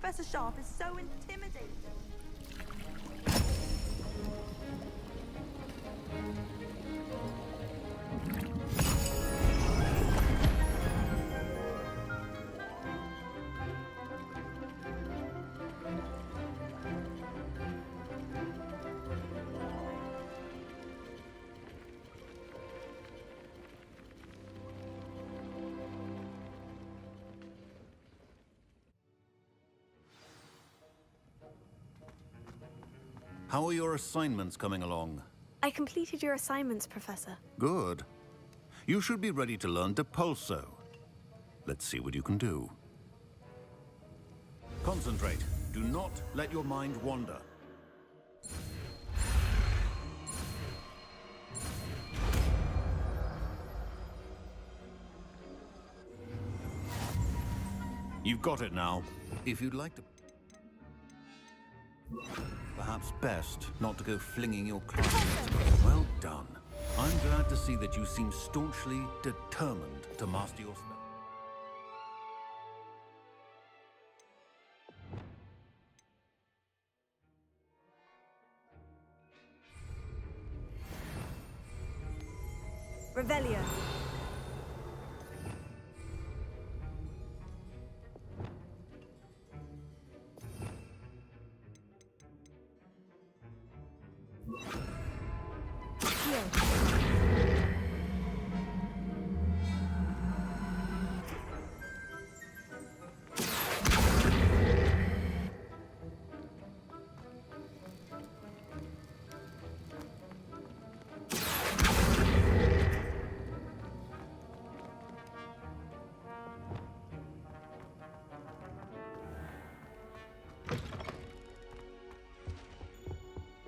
Professor Sharp is so intimidating. How are your assignments coming along? I completed your assignments, Professor. Good. You should be ready to learn Depulso. Let's see what you can do. Concentrate. Do not let your mind wander. You've got it now. If you'd like to... Perhaps best not to go flinging your classmates. Well done. I'm glad to see that you seem staunchly determined to master your spell. Revelio.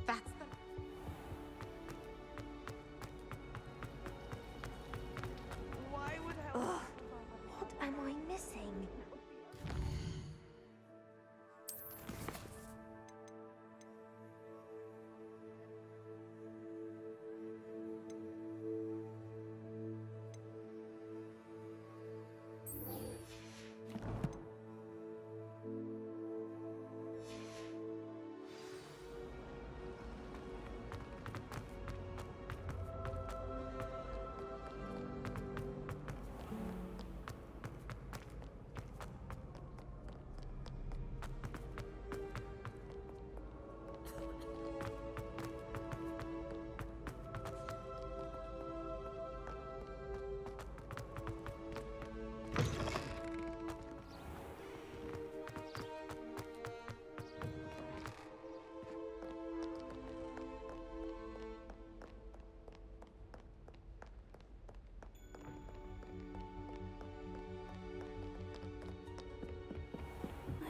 That's the... Why would I... Ugh, what am I missing?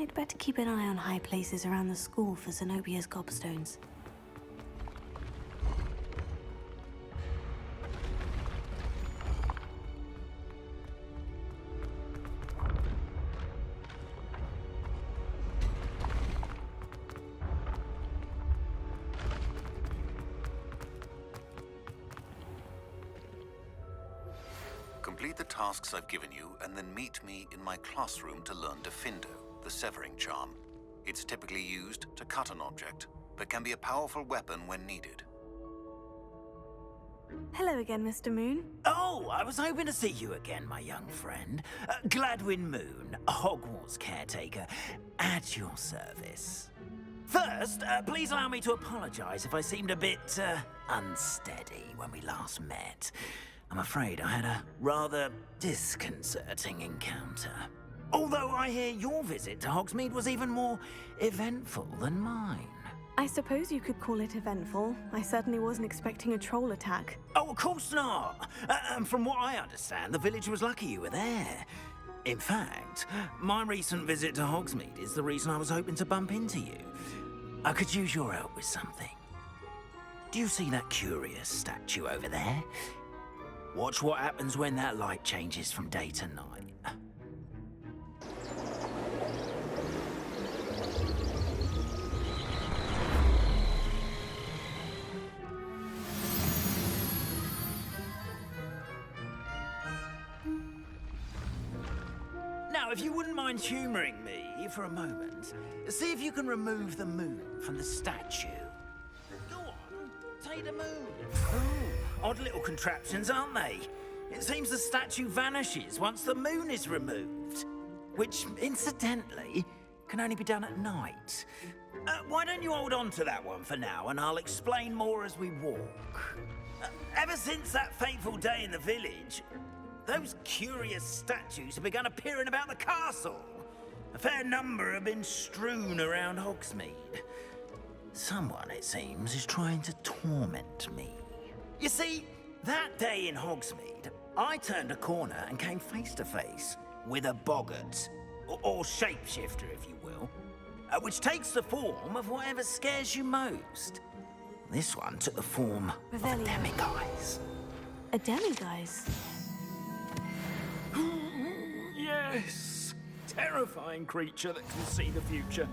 I'd better keep an eye on high places around the school for Zenobia's gobstones. Complete the tasks I've given you, and then meet me in my classroom to learn Defindo, the severing charm. It's typically used to cut an object, but can be a powerful weapon when needed. Hello again, Mr. Moon. Oh, I was hoping to see you again, my young friend. Gladwin Moon, Hogwarts caretaker, at your service. First, please allow me to apologize if I seemed a bit, unsteady when we last met. I'm afraid I had a rather disconcerting encounter. Although I hear your visit to Hogsmeade was even more eventful than mine. I suppose you could call it eventful. I certainly wasn't expecting a troll attack. Oh, of course not. And from what I understand, the village was lucky you were there. In fact, my recent visit to Hogsmeade is the reason I was hoping to bump into you. I could use your help with something. Do you see that curious statue over there? Watch what happens when that light changes from day to night. Now, if you wouldn't mind humouring me, for a moment, see if you can remove the moon from the statue. Go on, take the moon. Ooh, odd little contraptions, aren't they? It seems the statue vanishes once the moon is removed. Which, incidentally, can only be done at night. Why don't you hold on to that one for now, and I'll explain more as we walk. Ever since that fateful day in the village, those curious statues have begun appearing about the castle. A fair number have been strewn around Hogsmeade. Someone, it seems, is trying to torment me. You see, that day in Hogsmeade, I turned a corner and came face to face with a boggart, or shapeshifter, if you will, which takes the form of whatever scares you most. This one took the form of a demiguise. A demiguise? Yes! Terrifying creature that can see the future.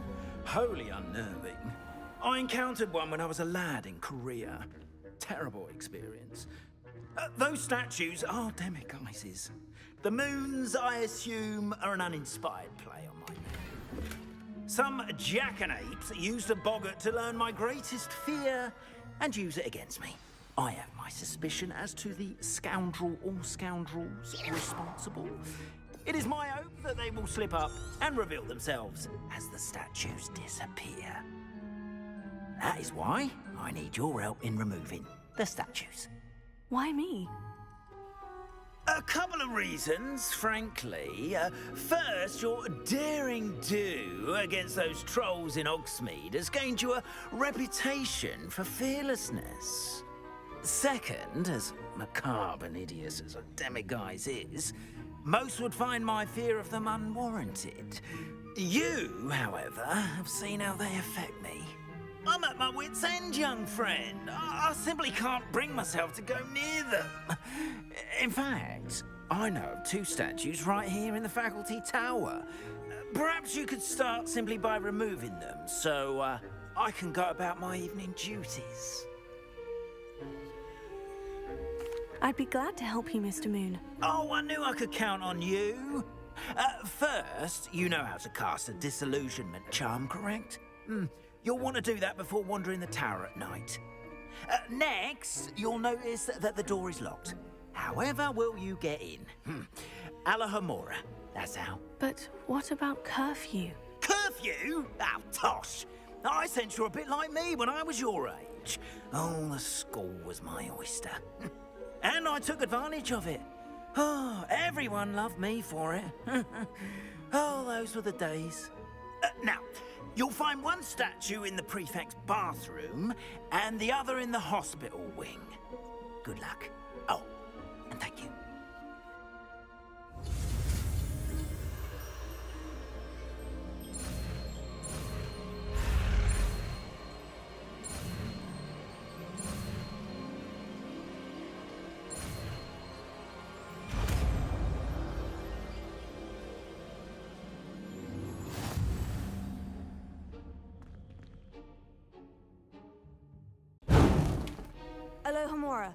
Wholly unnerving. I encountered one when I was a lad in Korea. Terrible experience. Those statues are demiguises. The moons, I assume, are an uninspired play on my name. Some jackanapes used a boggart to learn my greatest fear and use it against me. I have my suspicion as to the scoundrel or scoundrels responsible. It is my hope that they will slip up and reveal themselves as the statues disappear. That is why I need your help in removing the statues. Why me? A couple of reasons, frankly. First, your daring do against those trolls in Hogsmeade has gained you a reputation for fearlessness. Second, as macabre and hideous as a demiguise is, most would find my fear of them unwarranted. You, however, have seen how they affect me. I'm at my wit's end, young friend. I simply can't bring myself to go near them. In fact, I know of two statues right here in the faculty tower. Perhaps you could start simply by removing them, so I can go about my evening duties. I'd be glad to help you, Mr. Moon. Oh, I knew I could count on you. First, you know how to cast a disillusionment charm, correct? You'll want to do that before wandering the tower at night. Next, you'll notice that the door is locked. However will you get in? Alahomora, that's how. But what about curfew? Curfew? Oh, tosh. I sense you're a bit like me when I was your age. Oh, the school was my oyster. And I took advantage of it. Oh, everyone loved me for it. Oh, those were the days. Now, you'll find one statue in the prefect's bathroom and the other in the hospital wing. Good luck. Oh, and thank you. Alohomora.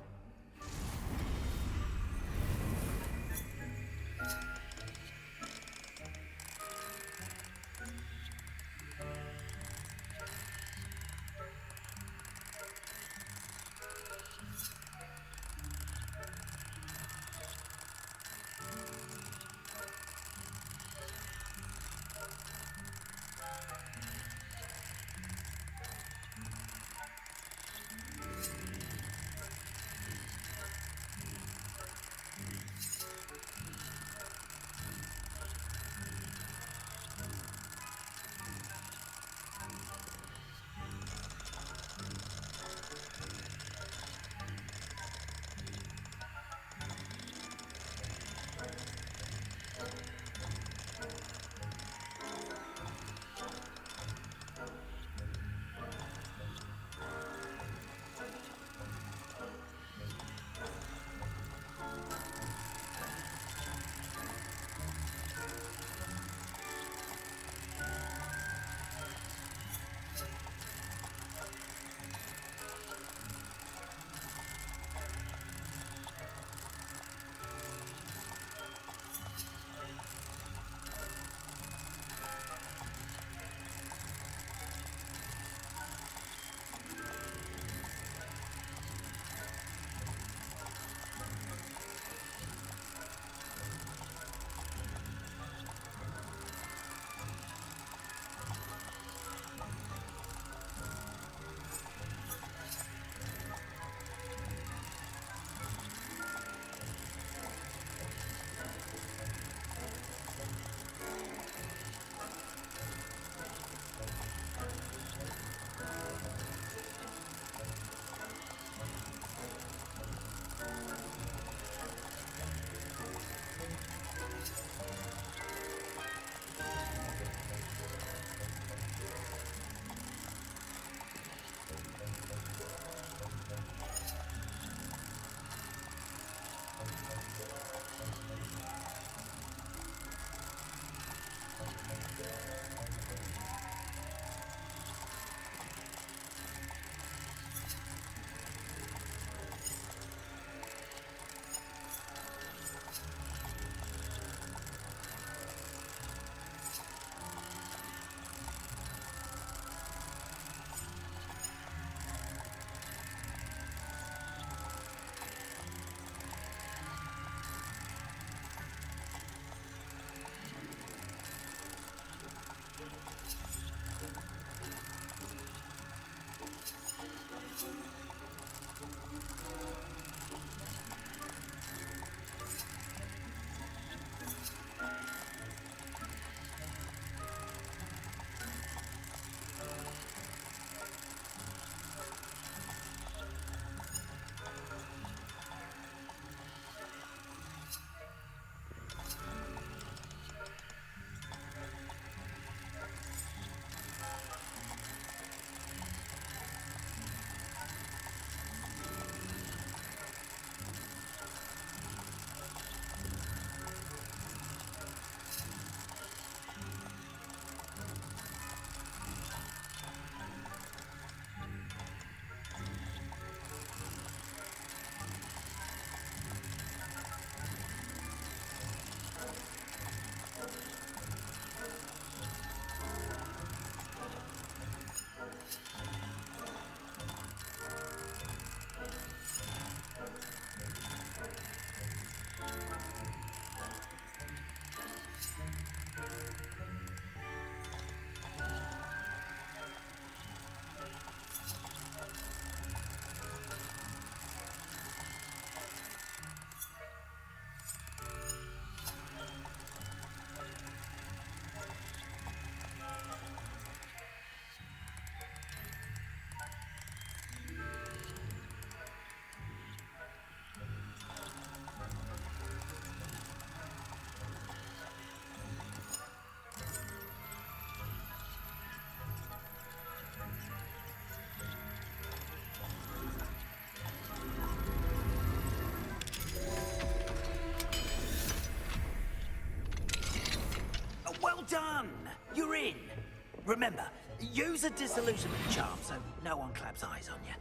Remember, use a disillusionment charm so no one claps eyes on you.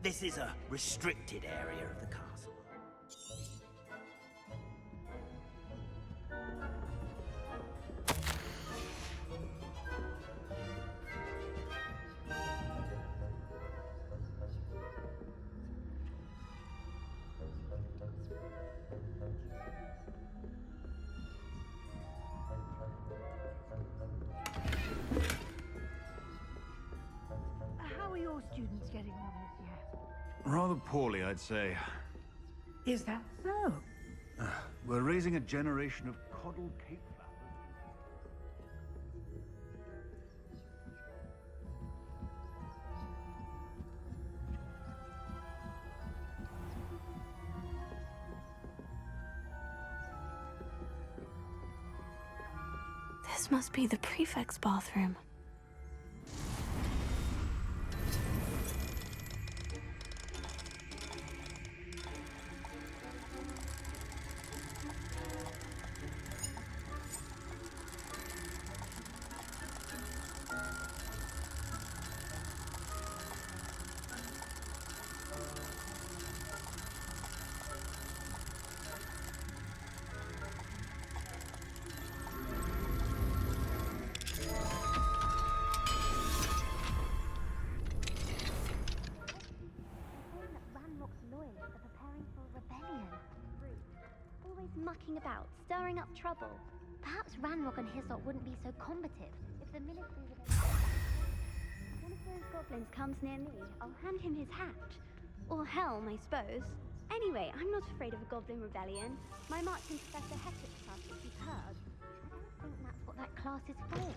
This is a restricted area of the castle. How are your students getting on this year? Rather poorly, I'd say. Is that so? We're raising a generation of coddled cape flappers. This must be the prefect's bathroom. Mucking about, stirring up trouble. Perhaps Ranrock and Hyssop wouldn't be so combative if the military would have... If one of those goblins comes near me, I'll hand him his hat. Or helm, I suppose. Anyway, I'm not afraid of a goblin rebellion. My marching Professor Hector's class is superb. I don't think that's what that class is for.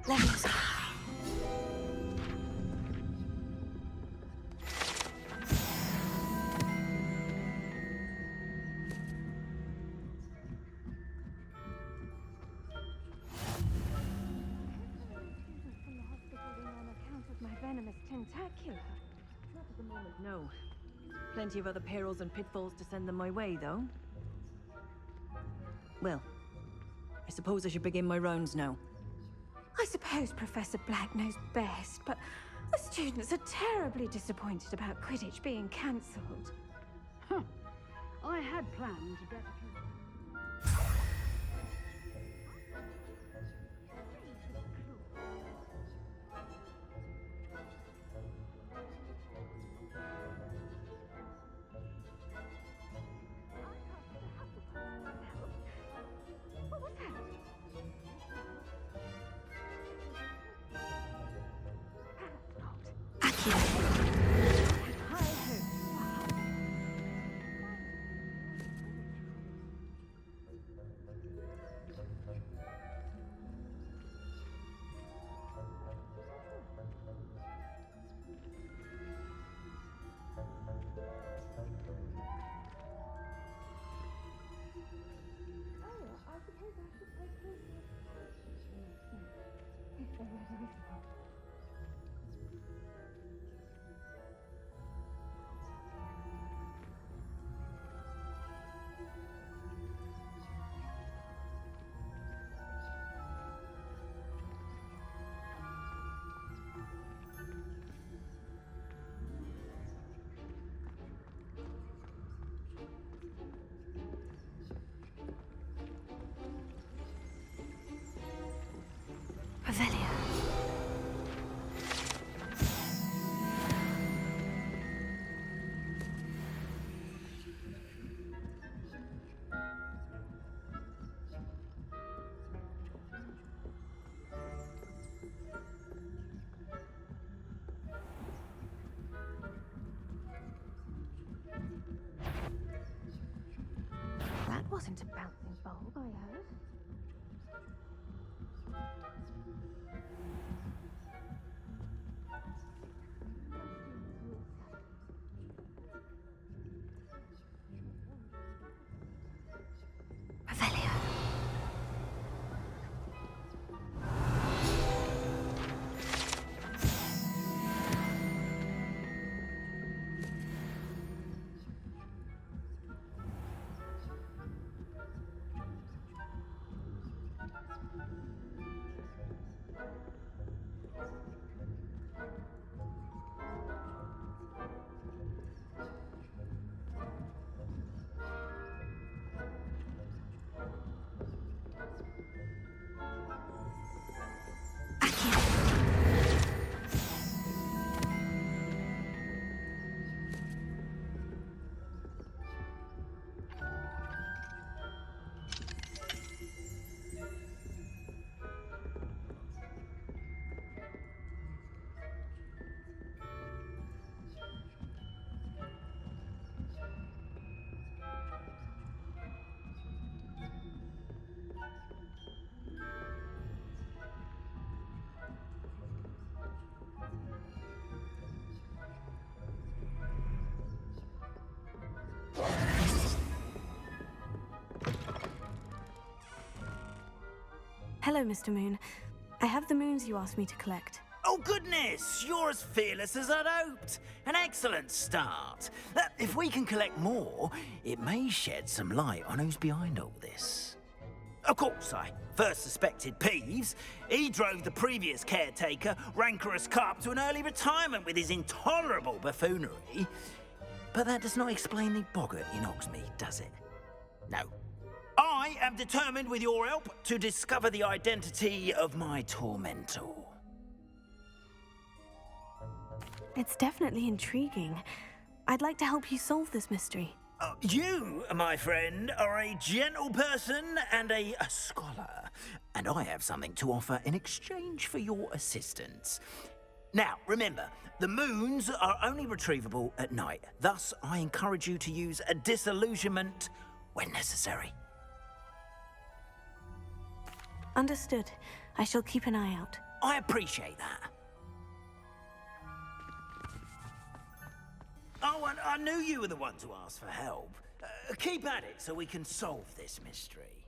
Levels. From the hospital in on account of my venomous tentacular. Not at the moment, no. Plenty of other perils and pitfalls to send them my way, though. Well, I suppose I should begin my rounds now. I suppose Professor Black knows best, but the students are terribly disappointed about Quidditch being cancelled. Huh. I had planned to get... What was that? Revelio. That wasn't a bouncing bulb, I heard. Hello, Mr. Moon. I have the moons you asked me to collect. Oh, goodness! You're as fearless as I'd hoped. An excellent start. If we can collect more, it may shed some light on who's behind all this. Of course, I first suspected Peeves. He drove the previous caretaker, rancorous Carp, to an early retirement with his intolerable buffoonery. But that does not explain the boggart in Hogsmeade, does it? No. I am determined, with your help, to discover the identity of my tormentor. It's definitely intriguing. I'd like to help you solve this mystery. You, my friend, are a gentle person and a scholar, and I have something to offer in exchange for your assistance. Now, remember, the moons are only retrievable at night. Thus, I encourage you to use a disillusionment when necessary. Understood. I shall keep an eye out. I appreciate that. Oh, and I knew you were the one to ask for help. Keep at it so we can solve this mystery.